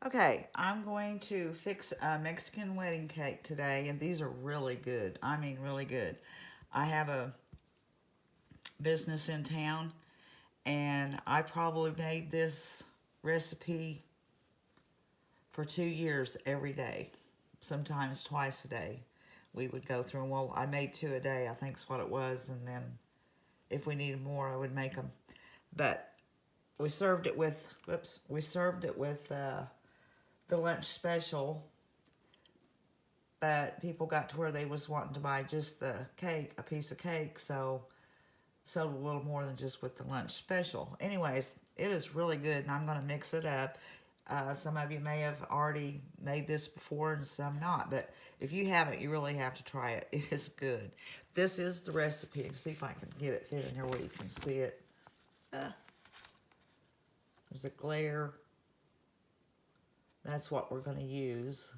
Okay, I'm going to fix a Mexican wedding cake today, and these are really good. I mean, really good. I have a business in town, and I probably made this recipe for 2 years every day, sometimes twice a day. We would go through, and well, I made two a day, I think's what it was, and then if we needed more, I would make them. But we served it with, the lunch special, but people got to where they was wanting to buy just the cake, a piece of cake, so sold a little more than just with the lunch special. Anyways, it is really good, and I'm going to mix it up. Some of you may have already made this before and some not, but if you haven't, you really have to try it. It is good. This is the recipe. See if I can get it fit in here where you can see it. There's a glare. That's what we're going to use.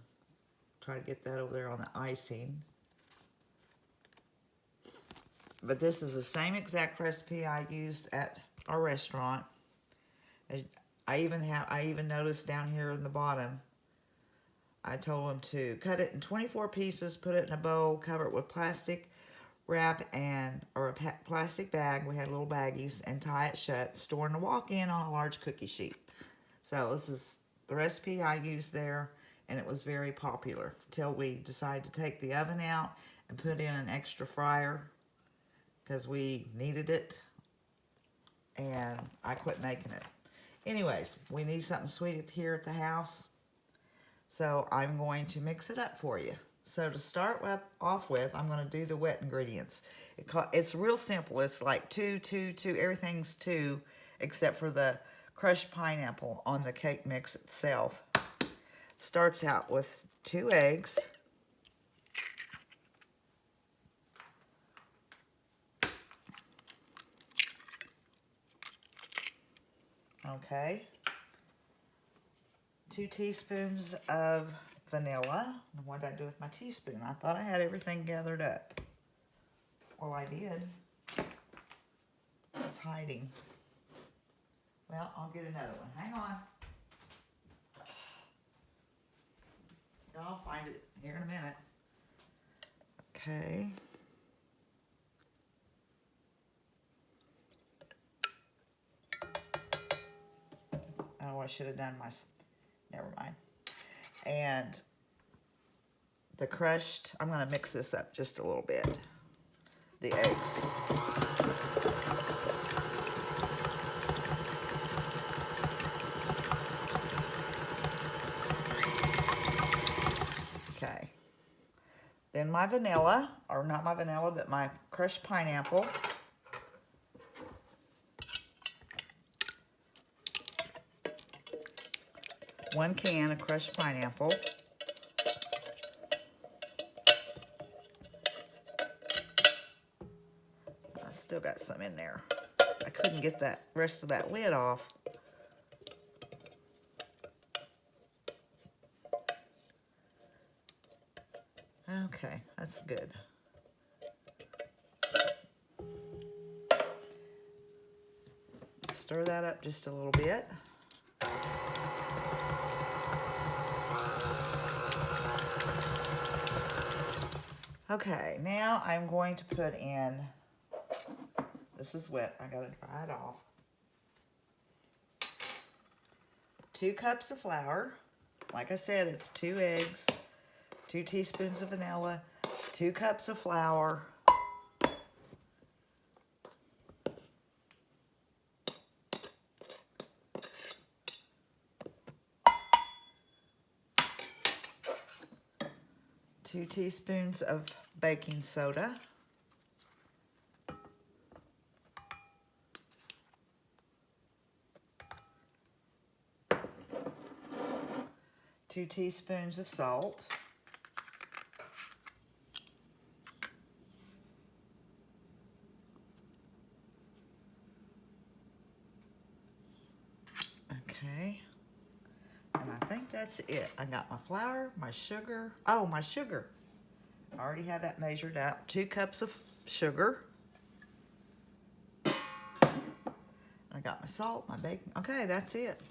Try to get that over there on the icing. But this is the same exact recipe I used at our restaurant. I even noticed down here in the bottom, I told them to cut it in 24 pieces, put it in a bowl, cover it with plastic wrap or a plastic bag. We had little baggies, and tie it shut. Store in the walk-in on a large cookie sheet. So this is the recipe I used there, and it was very popular until we decided to take the oven out and put in an extra fryer because we needed it, and I quit making it. Anyways, we need something sweet here at the house, so I'm going to mix it up for you. So to start off with, I'm going to do the wet ingredients. It's real simple. It's like two, everything's two, except for the crushed pineapple on the cake mix itself. Starts out with 2 eggs. Okay. 2 teaspoons of vanilla. What did I do with my teaspoon? I thought I had everything gathered up. Well, I did. It's hiding. Well, I'll get another one. Hang on. I'll find it here in a minute. Okay. Oh, I should have done never mind. And the crushed, I'm going to mix this up just a little bit. The eggs. Okay. Then my vanilla, or not my vanilla, but my crushed pineapple. One can of crushed pineapple. I still got some in there. I couldn't get that rest of that lid off. Okay, that's good. Stir that up just a little bit. Okay, now I'm going to put in, this is wet, I gotta dry it off. 2 cups of flour. Like I said, it's 2 eggs, 2 teaspoons of vanilla, 2 cups of flour, 2 teaspoons of baking soda, 2 teaspoons of salt, okay, and I think that's it. I got my flour, my sugar. Oh, my sugar. I already have that measured out. 2 cups of sugar. I got my salt, my bacon. Okay, that's it.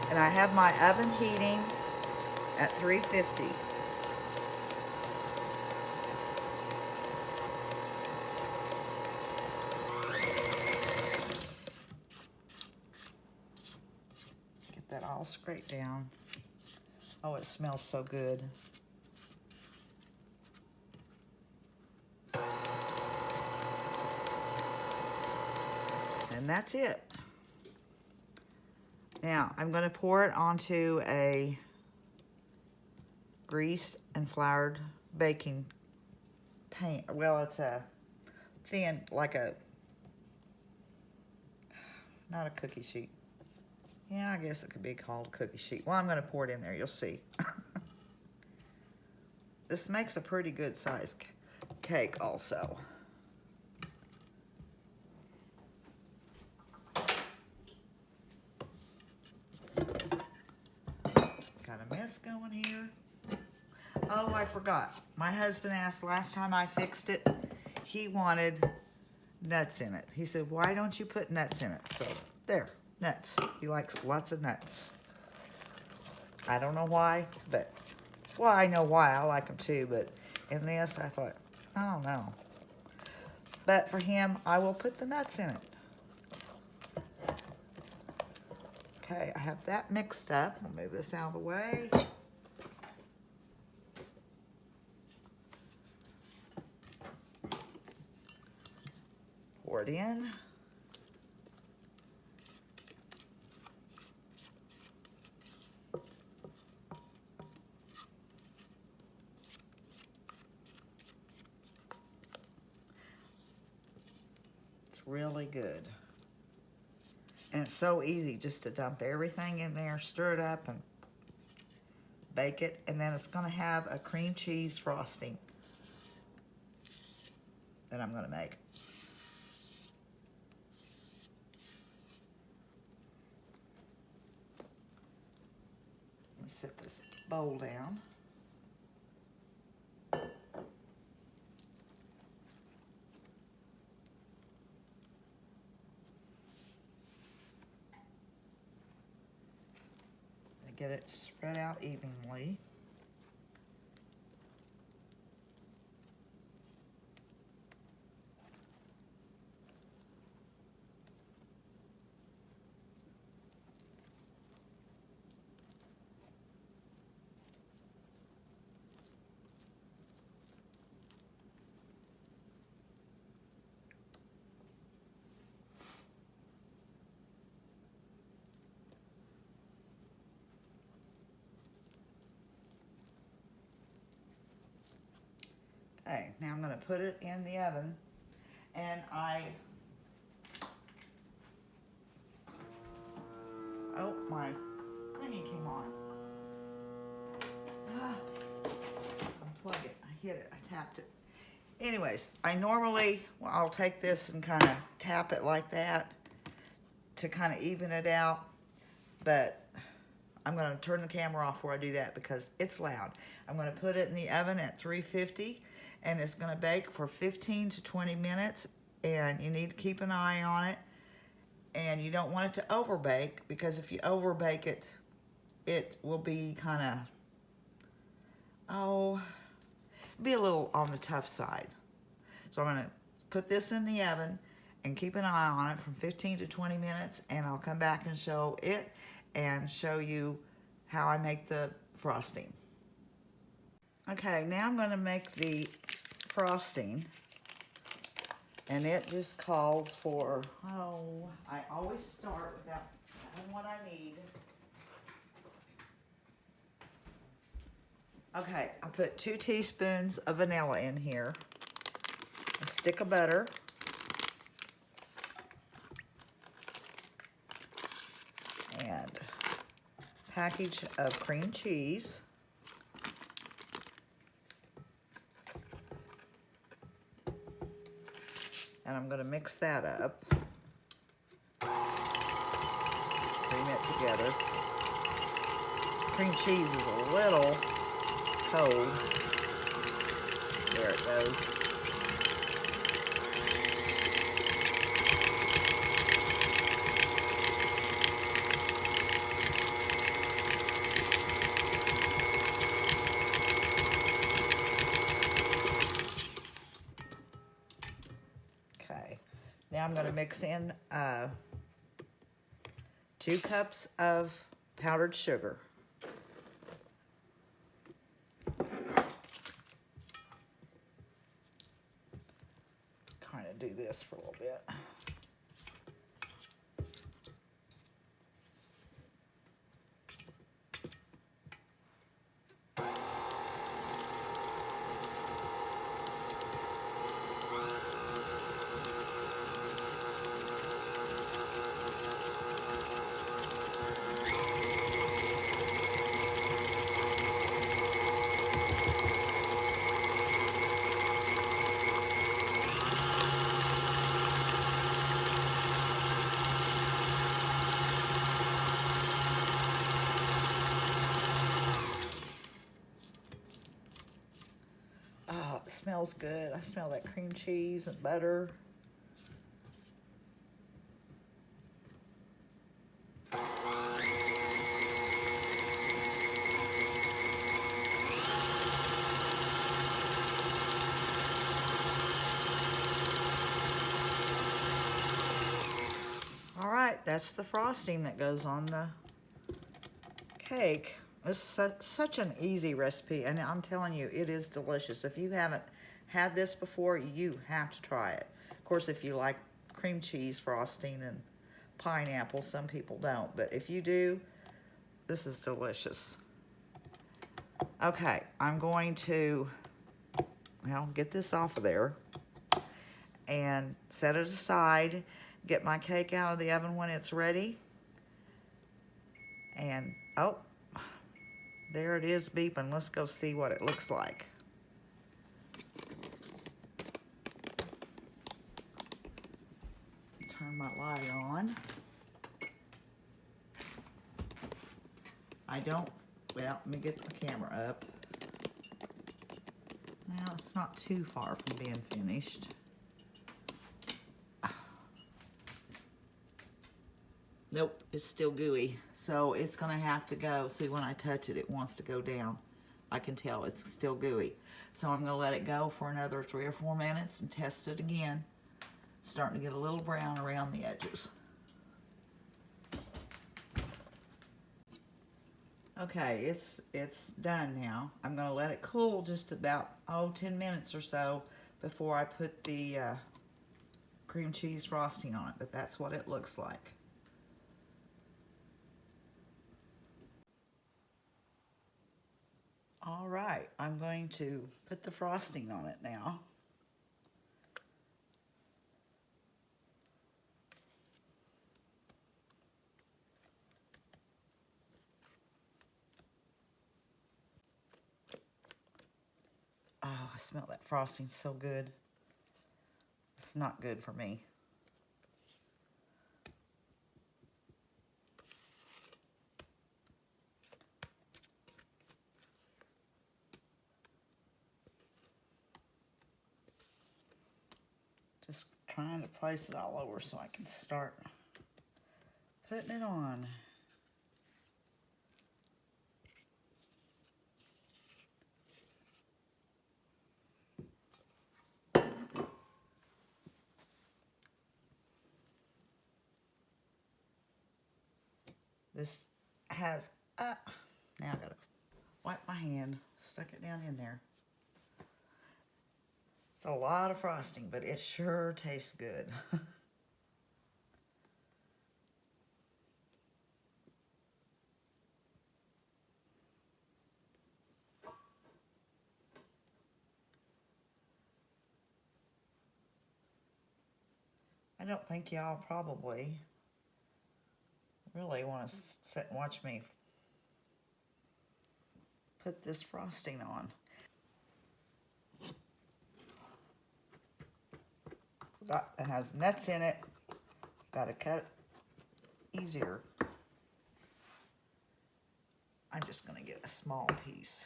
And I have my oven heating at 350. Get that all scraped down. Oh, it smells so good. And that's it. Now, I'm going to pour it onto a greased and floured baking pan. Well, it's a thin, like a, not a cookie sheet. Yeah, I guess it could be called a cookie sheet. Well, I'm going to pour it in there. You'll see. This makes a pretty good size cake also. Got a mess going here. Oh, I forgot. My husband asked last time I fixed it, he wanted nuts in it. He said, why don't you put nuts in it? So, there, nuts. He likes lots of nuts. I don't know why, but, well, I know why. I like them too, but in this, I thought, I don't know. But for him, I will put the nuts in it. Okay, I have that mixed up. I'll move this out of the way. Pour it in. It's really good. And it's so easy just to dump everything in there, stir it up, and bake it. And then it's going to have a cream cheese frosting that I'm going to make. Let me set this bowl down. Get it spread out evenly. Okay, now I'm going to put it in the oven, and oh, my thingy came on. Unplug it. I hit it. I tapped it. Anyways, I normally, well, I'll take this and kind of tap it like that to kind of even it out, but I'm going to turn the camera off before I do that because it's loud. I'm going to put it in the oven at 350. And it's going to bake for 15 to 20 minutes, and you need to keep an eye on it, and you don't want it to overbake, because if you overbake it, it will be kind of, be a little on the tough side. So I'm going to put this in the oven and keep an eye on it from 15 to 20 minutes, and I'll come back and show it and show you how I make the frosting. Okay, now I'm going to make the frosting, and it just calls for, I always start without having what I need. Okay, I put 2 teaspoons of vanilla in here, a stick of butter, and a package of cream cheese. And I'm going to mix that up. Cream it together. Cream cheese is a little cold. There it goes. mix in 2 cups of powdered sugar. Kind of do this for a little bit. Oh, it smells good. I smell that cream cheese and butter. All right, that's the frosting that goes on the cake. It's such an easy recipe, and I'm telling you, it is delicious. If you haven't had this before, you have to try it. Of course, if you like cream cheese frosting and pineapple, some people don't, but if you do, this is delicious. Okay, I'm going to, well, get this off of there and set it aside. Get my cake out of the oven when it's ready. And, oh, there it is beeping. Let's go see what it looks like. Turn my light on. Well, let me get the camera up. Well, it's not too far from being finished. Nope, it's still gooey. So it's gonna have to go. See, when I touch it, it wants to go down. I can tell it's still gooey. So I'm gonna let it go for another 3 or 4 minutes and test it again. Starting to get a little brown around the edges. Okay, it's done now. I'm gonna let it cool just about 10 minutes or so before I put the cream cheese frosting on it, but that's what it looks like. All right, I'm going to put the frosting on it now. Oh, I smell that frosting so good. It's not good for me. Just trying to place it all over so I can start putting it on. This has, now I gotta wipe my hand, stuck it down in there. It's a lot of frosting, but it sure tastes good. I don't think y'all probably really want to sit and watch me put this frosting on. It has nuts in it. Gotta cut it easier. I'm just gonna get a small piece.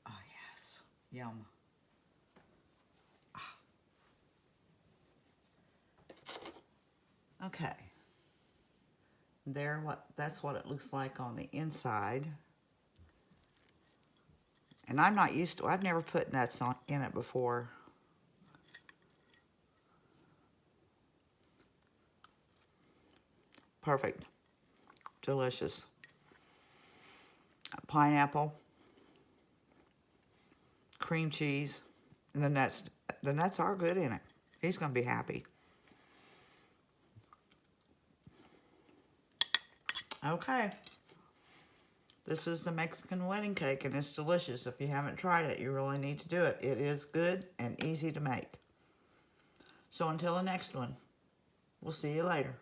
Oh yes, yum. Okay. That's what it looks like on the inside. And I'm not used to, I've never put nuts in it before. Perfect. Delicious. Pineapple, cream cheese, and the nuts are good in it. He's going to be happy. Okay. This is the Mexican wedding cake, and it's delicious. If you haven't tried it, you really need to do it. It is good and easy to make. So until the next one, we'll see you later.